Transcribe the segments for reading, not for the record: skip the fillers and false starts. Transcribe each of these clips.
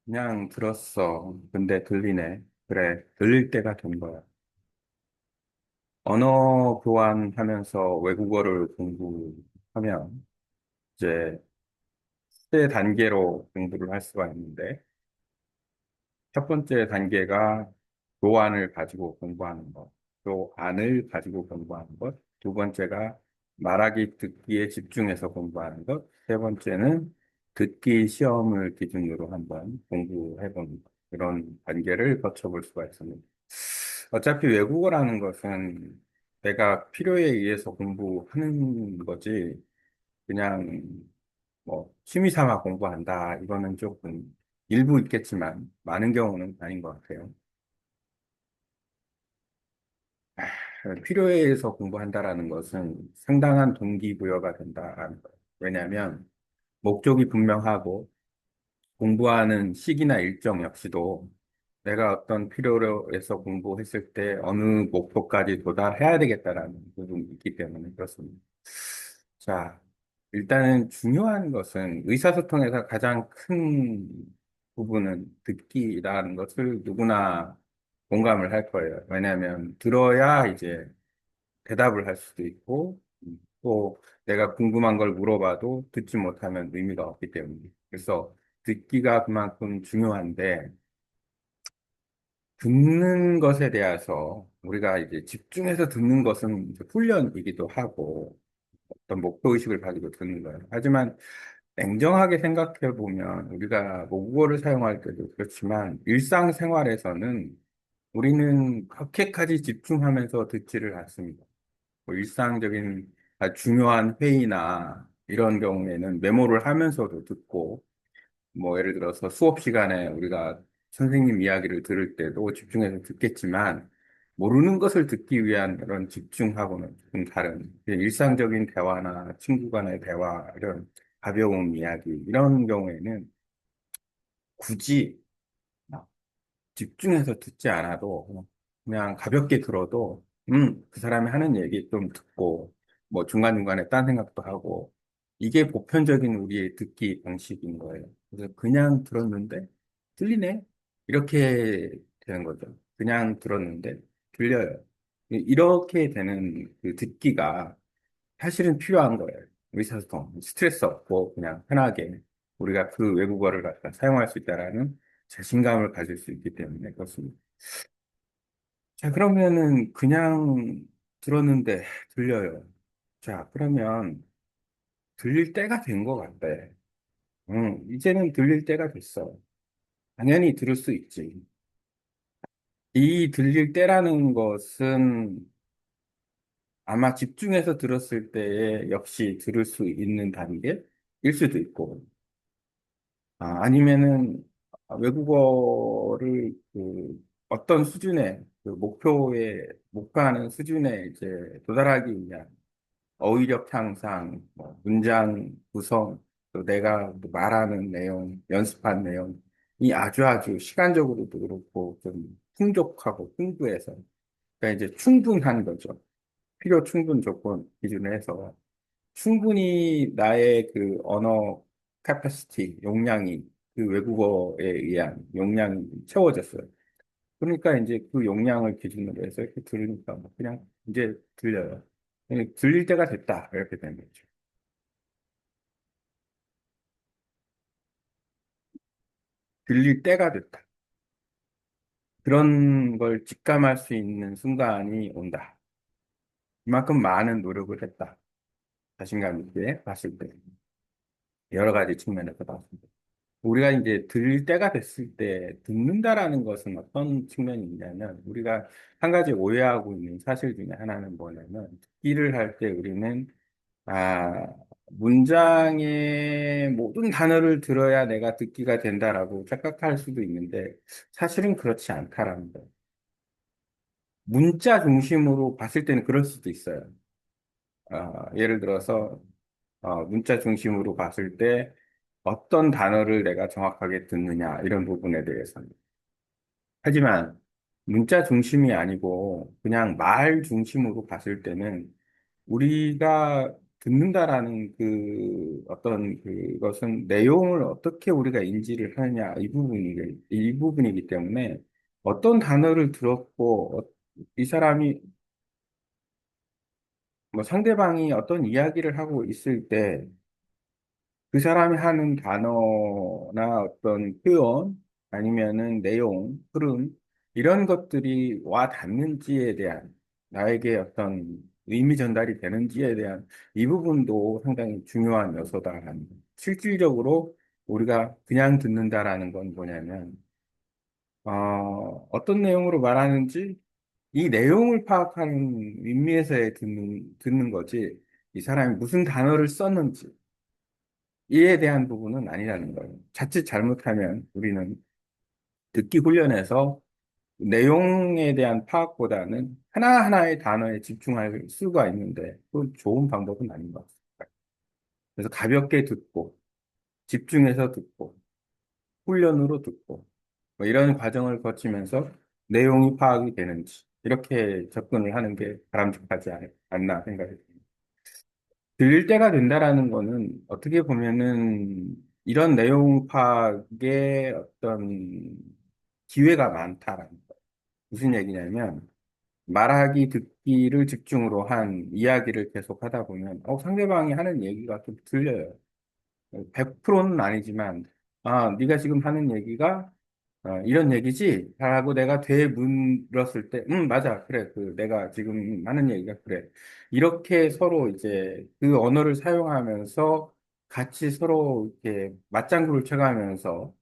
그냥 들었어. 근데 들리네. 그래, 들릴 때가 된 거야. 언어 교환하면서 외국어를 공부하면 이제 세 단계로 공부를 할 수가 있는데, 첫 번째 단계가 교환을 가지고 공부하는 것, 또 안을 가지고 공부하는 것, 두 번째가 말하기 듣기에 집중해서 공부하는 것, 세 번째는 듣기 시험을 기준으로 한번 공부해보는 것, 이런 단계를 거쳐볼 수가 있습니다. 어차피 외국어라는 것은 내가 필요에 의해서 공부하는 거지, 그냥 뭐 취미 삼아 공부한다. 이거는 조금 일부 있겠지만 많은 경우는 아닌 것 같아요. 필요에 의해서 공부한다라는 것은 상당한 동기부여가 된다라는 거예요. 왜냐하면 목적이 분명하고 공부하는 시기나 일정 역시도 내가 어떤 필요로 해서 공부했을 때 어느 목표까지 도달해야 되겠다라는 부분이 있기 때문에 그렇습니다. 자, 일단은 중요한 것은 의사소통에서 가장 큰 부분은 듣기라는 것을 누구나 공감을 할 거예요. 왜냐하면 들어야 이제 대답을 할 수도 있고, 또 내가 궁금한 걸 물어봐도 듣지 못하면 의미가 없기 때문에. 그래서 듣기가 그만큼 중요한데, 듣는 것에 대해서 우리가 이제 집중해서 듣는 것은 이제 훈련이기도 하고, 어떤 목표의식을 가지고 듣는 거예요. 하지만 냉정하게 생각해 보면 우리가 모국어를 사용할 때도 그렇지만 일상생활에서는 우리는 그렇게까지 집중하면서 듣지를 않습니다. 뭐 일상적인 중요한 회의나 이런 경우에는 메모를 하면서도 듣고, 뭐 예를 들어서 수업 시간에 우리가 선생님 이야기를 들을 때도 집중해서 듣겠지만, 모르는 것을 듣기 위한 그런 집중하고는 조금 다른 일상적인 대화나 친구 간의 대화, 이런 가벼운 이야기, 이런 경우에는 굳이 집중해서 듣지 않아도 그냥 가볍게 들어도 그 사람이 하는 얘기 좀 듣고 뭐 중간중간에 딴 생각도 하고 이게 보편적인 우리의 듣기 방식인 거예요. 그래서 그냥 들었는데 들리네? 이렇게 되는 거죠. 그냥 들었는데 들려요. 이렇게 되는 그 듣기가 사실은 필요한 거예요. 의사소통, 스트레스 없고 그냥 편하게 우리가 그 외국어를 갖다 사용할 수 있다라는 자신감을 가질 수 있기 때문에 그렇습니다. 자, 그러면은 그냥 들었는데 들려요. 자, 그러면 들릴 때가 된 것 같대. 이제는 들릴 때가 됐어. 당연히 들을 수 있지. 이 들릴 때라는 것은 아마 집중해서 들었을 때에 역시 들을 수 있는 단계일 수도 있고, 아니면은 외국어를 그 어떤 수준의 그 목표에 목표하는 수준에 이제 도달하기 위한 어휘력 향상, 뭐 문장 구성, 또 내가 또 말하는 내용, 연습한 내용이 아주 시간적으로도 그렇고 좀 풍족하고 풍부해서 그러니까 이제 충분한 거죠. 필요 충분 조건 기준으로 해서 충분히 나의 그 언어 캐패시티, 용량이 그 외국어에 의한 용량이 채워졌어요. 그러니까 이제 그 용량을 기준으로 해서 이렇게 들으니까 뭐 그냥 이제 들려요. 그냥 들릴 때가 됐다. 이렇게 되는 거죠. 들릴 때가 됐다. 그런 걸 직감할 수 있는 순간이 온다. 그만큼 많은 노력을 했다. 자신감 있게 봤을 때. 여러 가지 측면에서 봤습니다. 우리가 이제 들릴 때가 됐을 때 듣는다라는 것은 어떤 측면이 있냐면 우리가 한 가지 오해하고 있는 사실 중에 하나는 뭐냐면 듣기를 할 때 우리는 아 문장의 모든 단어를 들어야 내가 듣기가 된다라고 착각할 수도 있는데 사실은 그렇지 않다라는 거예요. 문자 중심으로 봤을 때는 그럴 수도 있어요. 예를 들어서 문자 중심으로 봤을 때 어떤 단어를 내가 정확하게 듣느냐 이런 부분에 대해서는 하지만 문자 중심이 아니고 그냥 말 중심으로 봤을 때는 우리가 듣는다라는 그 어떤 그것은 내용을 어떻게 우리가 인지를 하느냐 이 부분이기 때문에 어떤 단어를 들었고 이 사람이 뭐 상대방이 어떤 이야기를 하고 있을 때 그 사람이 하는 단어나 어떤 표현 아니면은 내용, 흐름 이런 것들이 와 닿는지에 대한 나에게 어떤 의미 전달이 되는지에 대한 이 부분도 상당히 중요한 요소다라는 거. 실질적으로 우리가 그냥 듣는다라는 건 뭐냐면 어떤 내용으로 말하는지 이 내용을 파악하는 의미에서의 듣는 거지 이 사람이 무슨 단어를 썼는지 이에 대한 부분은 아니라는 거예요. 자칫 잘못하면 우리는 듣기 훈련에서 내용에 대한 파악보다는 하나하나의 단어에 집중할 수가 있는데 그건 좋은 방법은 아닌 것 같아요. 그래서 가볍게 듣고 집중해서 듣고 훈련으로 듣고 뭐 이런 과정을 거치면서 내용이 파악이 되는지 이렇게 접근을 하는 게 바람직하지 않나 생각이 듭니다. 들릴 때가 된다라는 거는 어떻게 보면은 이런 내용 파악에 어떤 기회가 많다라는 거. 무슨 얘기냐면 말하기 듣기를 집중으로 한 이야기를 계속 하다 보면 상대방이 하는 얘기가 좀 들려요. 100%는 아니지만 네가 지금 하는 얘기가 이런 얘기지? 라고 내가 되물었을 때, 맞아. 그래. 내가 지금 하는 얘기가 그래. 이렇게 서로 이제 그 언어를 사용하면서 같이 서로 이렇게 맞장구를 쳐가면서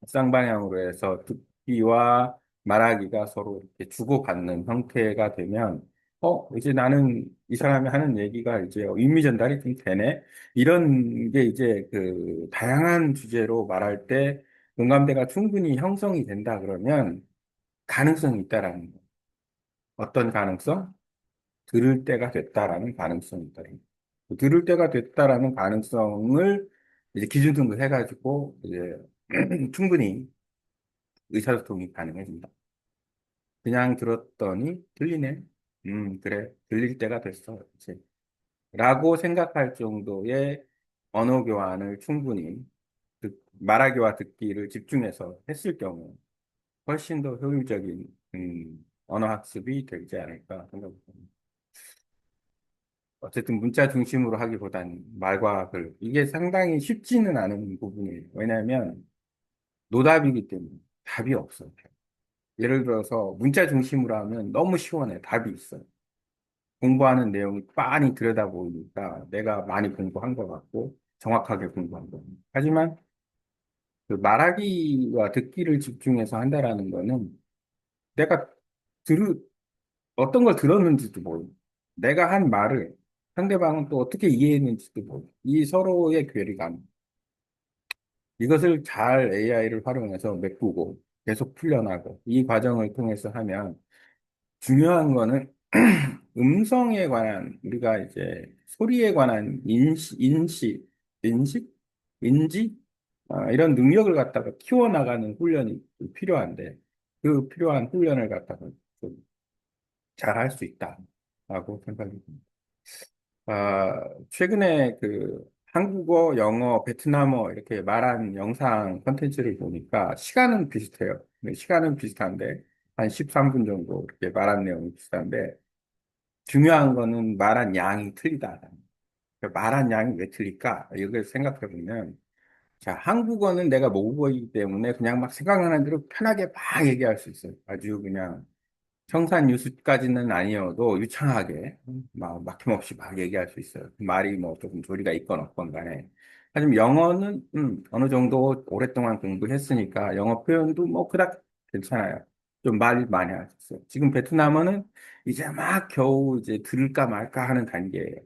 쌍방향으로 해서 듣기와 말하기가 서로 이렇게 주고받는 형태가 되면, 이제 나는 이 사람이 하는 얘기가 이제 의미 전달이 좀 되네. 이런 게 이제 다양한 주제로 말할 때 공감대가 충분히 형성이 된다 그러면 가능성이 있다라는 거. 어떤 가능성? 들을 때가 됐다라는 가능성이 있다는 거. 들을 때가 됐다라는 가능성을 이제 기준등록 해가지고 이제 충분히 의사소통이 가능해진다. 그냥 들었더니 들리네. 그래. 들릴 때가 됐어. 이제. 라고 생각할 정도의 언어 교환을 충분히 말하기와 듣기를 집중해서 했을 경우 훨씬 더 효율적인 언어 학습이 되지 않을까 생각합니다. 어쨌든 문자 중심으로 하기보다는 말과 글 이게 상당히 쉽지는 않은 부분이에요. 왜냐하면 노답이기 때문에 답이 없어요. 예를 들어서 문자 중심으로 하면 너무 시원해. 답이 있어요. 공부하는 내용이 빤히 들여다보니까 내가 많이 공부한 것 같고 정확하게 공부한 것 같고. 하지만 말하기와 듣기를 집중해서 한다라는 거는 내가 들, 어떤 걸 들었는지도 모르고 내가 한 말을 상대방은 또 어떻게 이해했는지도 모르고 이 서로의 괴리감 이것을 잘 AI를 활용해서 메꾸고 계속 풀려나고 이 과정을 통해서 하면 중요한 거는 음성에 관한 우리가 이제 소리에 관한 인식, 인지 이런 능력을 갖다가 키워나가는 훈련이 필요한데 그 필요한 훈련을 갖다가 잘 할 수 있다라고 생각이 듭니다. 최근에 한국어, 영어, 베트남어 이렇게 말한 영상 콘텐츠를 보니까 시간은 비슷해요. 네, 시간은 비슷한데 한 13분 정도 이렇게 말한 내용이 비슷한데 중요한 거는 말한 양이 틀리다. 그러니까 말한 양이 왜 틀릴까? 이걸 생각해 보면 자, 한국어는 내가 모국어이기 때문에 그냥 막 생각나는 대로 편하게 막 얘기할 수 있어요. 아주 그냥 청산 유수까지는 아니어도 유창하게 막 막힘없이 막 얘기할 수 있어요. 말이 뭐 조금 조리가 있건 없건 간에. 하지만 영어는 어느 정도 오랫동안 공부했으니까 영어 표현도 뭐 그닥 괜찮아요. 좀 말 많이 하셨어요. 지금 베트남어는 이제 막 겨우 이제 들을까 말까 하는 단계예요.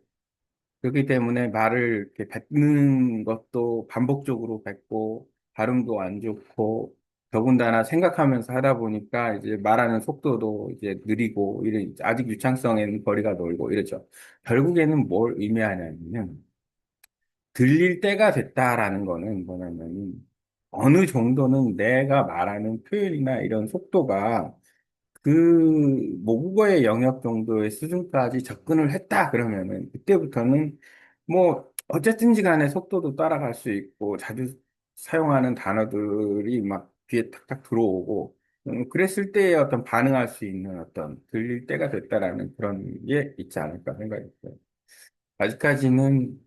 그렇기 때문에 말을 이렇게 뱉는 것도 반복적으로 뱉고 발음도 안 좋고 더군다나 생각하면서 하다 보니까 이제 말하는 속도도 이제 느리고 이래 아직 유창성에는 거리가 멀고 이러죠. 결국에는 뭘 의미하냐면 들릴 때가 됐다라는 거는 뭐냐면 어느 정도는 내가 말하는 표현이나 이런 속도가 그 모국어의 영역 정도의 수준까지 접근을 했다 그러면은 그때부터는 뭐 어쨌든지 간에 속도도 따라갈 수 있고 자주 사용하는 단어들이 막 귀에 탁탁 들어오고 그랬을 때 어떤 반응할 수 있는 어떤 들릴 때가 됐다라는 그런 게 있지 않을까 생각이 들어요. 아직까지는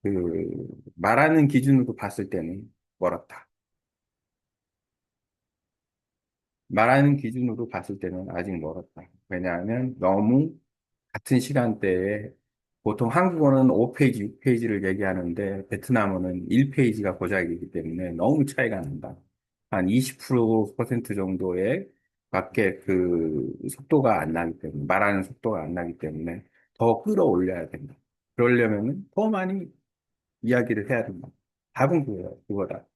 그 말하는 기준으로 봤을 때는 멀었다. 말하는 기준으로 봤을 때는 아직 멀었다. 왜냐하면 너무 같은 시간대에 보통 한국어는 5페이지, 6페이지를 얘기하는데 베트남어는 1페이지가 고작이기 때문에 너무 차이가 난다. 한 20% 정도의 밖에 그 속도가 안 나기 때문에, 말하는 속도가 안 나기 때문에 더 끌어올려야 된다. 그러려면은 더 많이 이야기를 해야 된다. 답은 그거예요, 그거다.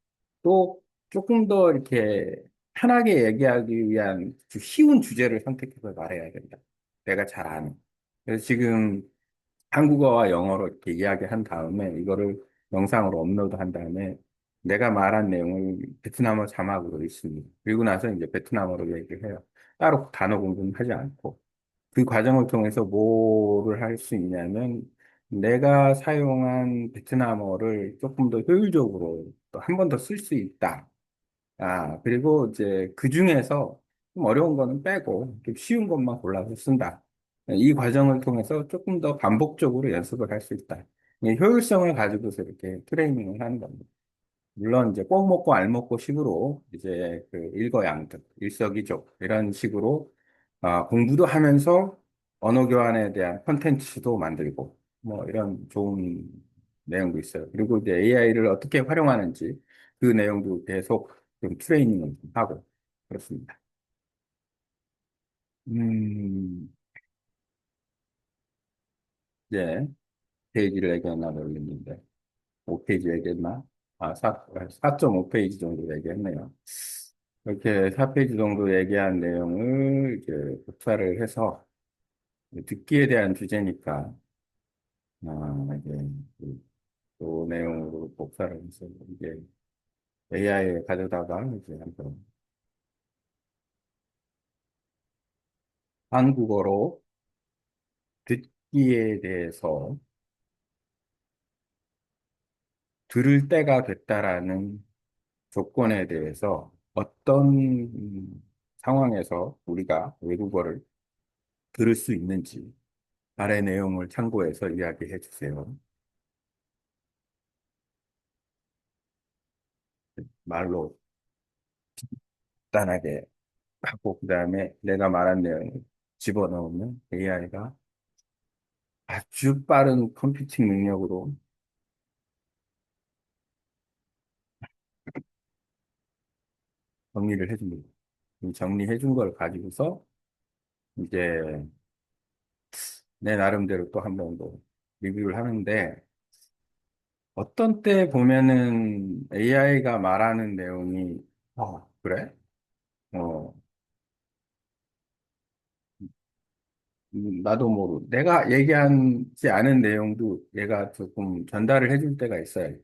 또 조금 더 이렇게 편하게 얘기하기 위한 쉬운 주제를 선택해서 말해야 된다. 내가 잘 아는. 그래서 지금 한국어와 영어로 이렇게 이야기한 다음에 이거를 영상으로 업로드한 다음에 내가 말한 내용을 베트남어 자막으로 읽습니다. 그리고 나서 이제 베트남어로 얘기를 해요. 따로 단어 공부는 하지 않고. 그 과정을 통해서 뭐를 할 수 있냐면 내가 사용한 베트남어를 조금 더 효율적으로 또 한 번 더 쓸 수 있다. 아, 그리고 이제 그 중에서 좀 어려운 거는 빼고 좀 쉬운 것만 골라서 쓴다. 이 과정을 통해서 조금 더 반복적으로 연습을 할 수 있다. 이 효율성을 가지고서 이렇게 트레이닝을 하는 겁니다. 물론 이제 꼭 먹고 알 먹고 식으로 이제 그 일거양득, 일석이조 이런 식으로 공부도 하면서 언어 교환에 대한 컨텐츠도 만들고 뭐 이런 좋은 내용도 있어요. 그리고 이제 AI를 어떻게 활용하는지 그 내용도 계속 좀 트레이닝을 좀 하고 그렇습니다. 음, 이제 페이지를 얘기했나 모르겠는데 5페이지 얘기했나? 아, 4.5페이지 정도 얘기했네요. 이렇게 4페이지 정도 얘기한 내용을 이제 복사를 해서 듣기에 대한 주제니까, 이제 그 내용으로 복사를 해서 이게 AI에 가져다가 이제 한번 한국어로 듣기에 대해서 들을 때가 됐다라는 조건에 대해서 어떤 상황에서 우리가 외국어를 들을 수 있는지 아래 내용을 참고해서 이야기해 주세요. 말로 간단하게 하고 그다음에 내가 말한 내용을 집어넣으면 AI가 아주 빠른 컴퓨팅 능력으로 정리를 해줍니다. 이 정리해 준 걸 가지고서 이제 내 나름대로 또 한 번 더 리뷰를 하는데 어떤 때 보면은 AI가 말하는 내용이 그래? 어, 나도 모르. 내가 얘기하지 않은 내용도 얘가 조금 전달을 해줄 때가 있어요.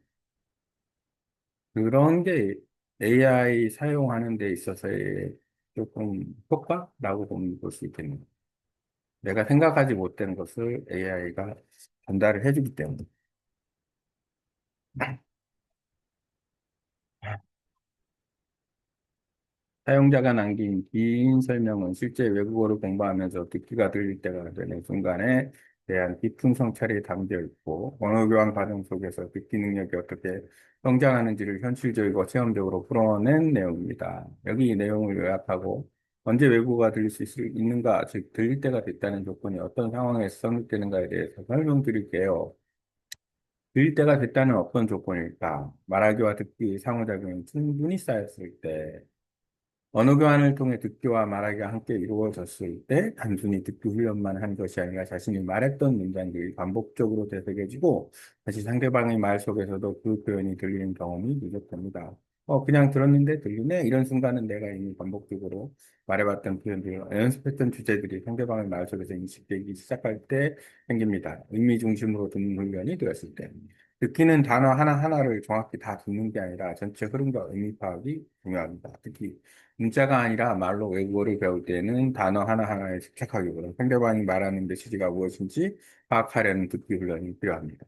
그런 게 AI 사용하는 데 있어서의 조금 효과라고 보면 볼 수 있겠네요. 내가 생각하지 못한 것을 AI가 전달을 해주기 때문에. 사용자가 남긴 긴 설명은 실제 외국어를 공부하면서 듣기가 들릴 때가 되는 순간에 대한 깊은 성찰이 담겨 있고, 언어 교환 과정 속에서 듣기 능력이 어떻게 성장하는지를 현실적이고 체험적으로 풀어낸 내용입니다. 여기 이 내용을 요약하고, 언제 외국어가 들릴 수 있는가, 즉, 들릴 때가 됐다는 조건이 어떤 상황에서 성립되는가에 대해서 설명드릴게요. 들릴 때가 됐다는 어떤 조건일까? 말하기와 듣기 상호작용이 충분히 쌓였을 때, 언어 교환을 통해 듣기와 말하기가 함께 이루어졌을 때 단순히 듣기 훈련만 한 것이 아니라 자신이 말했던 문장들이 반복적으로 되새겨지고 다시 상대방의 말 속에서도 그 표현이 들리는 경험이 누적됩니다. 그냥 들었는데 들리네? 이런 순간은 내가 이미 반복적으로 말해봤던 표현들, 연습했던 주제들이 상대방의 말 속에서 인식되기 시작할 때 생깁니다. 의미 중심으로 듣는 훈련이 되었을 때. 듣기는 단어 하나하나를 정확히 다 듣는 게 아니라 전체 흐름과 의미 파악이 중요합니다. 특히 문자가 아니라 말로 외국어를 배울 때는 단어 하나하나에 집착하기보다 상대방이 말하는 메시지가 무엇인지 파악하려는 듣기 훈련이 필요합니다.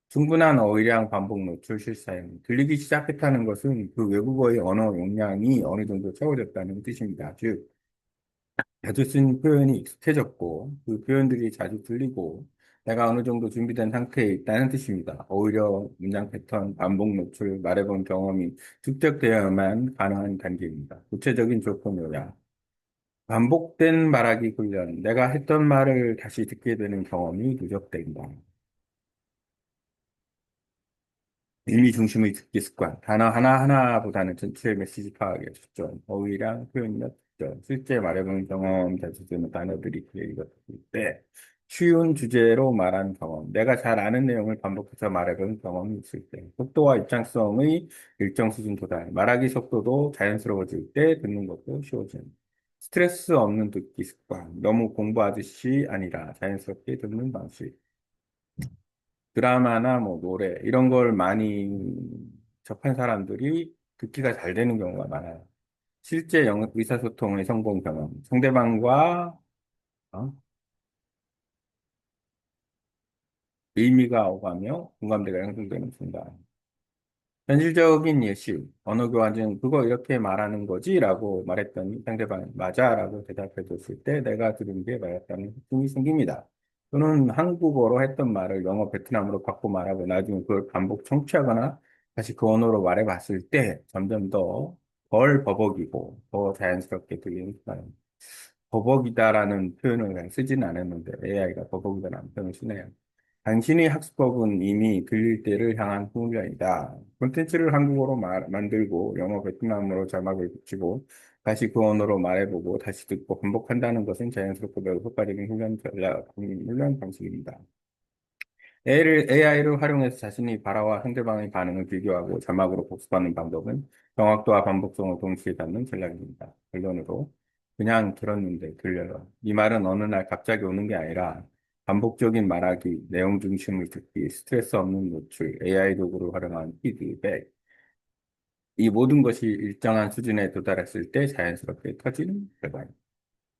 충분한 어휘량 반복 노출 실사용. 들리기 시작했다는 것은 그 외국어의 언어 용량이 어느 정도 채워졌다는 뜻입니다. 즉, 자주 쓴 표현이 익숙해졌고, 그 표현들이 자주 들리고, 내가 어느 정도 준비된 상태에 있다는 뜻입니다. 오히려 문장 패턴, 반복 노출, 말해본 경험이 축적되어야만 가능한 단계입니다. 구체적인 조건 요약. 반복된 말하기 훈련. 내가 했던 말을 다시 듣게 되는 경험이 누적된다. 의미 중심의 듣기 습관. 단어 하나하나보다는 전체 메시지 파악에 초점. 어휘량, 표현력, 초점. 실제 말해본 경험, 자주 쓰는 단어들이 읽었을 때 쉬운 주제로 말한 경험. 내가 잘 아는 내용을 반복해서 말해본 경험이 있을 때. 속도와 입장성의 일정 수준 도달. 말하기 속도도 자연스러워질 때 듣는 것도 쉬워진. 스트레스 없는 듣기 습관. 너무 공부하듯이 아니라 자연스럽게 듣는 방식. 드라마나 뭐 노래 이런 걸 많이 접한 사람들이 듣기가 잘 되는 경우가 많아요. 실제 의사소통의 성공 경험, 상대방과 어? 의미가 오가며 공감대가 형성되는 순간. 현실적인 예시, 언어 교환 중 그거 이렇게 말하는 거지? 라고 말했더니 상대방이 맞아 라고 대답해 줬을 때 내가 들은 게 맞았다는 느낌이 생깁니다. 또는 한국어로 했던 말을 영어, 베트남어로 바꿔 말하고 나중에 그걸 반복 청취하거나 다시 그 언어로 말해 봤을 때 점점 더 덜 버벅이고 더 자연스럽게 들리는 순간. 버벅이다라는 표현을 그냥 쓰지는 않았는데 AI가 버벅이다라는 표현을 쓰네요. 당신의 학습법은 이미 들릴 때를 향한 훈련이다. 콘텐츠를 한국어로 만들고 영어, 베트남어로 자막을 붙이고 다시 그 언어로 말해보고 다시 듣고 반복한다는 것은 자연스럽고 매우 효과적인 훈련 방식입니다. AI를 활용해서 자신의 발화와 상대방의 반응을 비교하고 자막으로 복습하는 방법은 정확도와 반복성을 동시에 갖는 전략입니다. 결론으로 그냥 들었는데 들려요. 이 말은 어느 날 갑자기 오는 게 아니라 반복적인 말하기, 내용 중심을 듣기, 스트레스 없는 노출, AI 도구를 활용한 피드백, 이 모든 것이 일정한 수준에 도달했을 때 자연스럽게 터지는 결과입니다.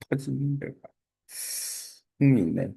터지는 결과. 흥미있네.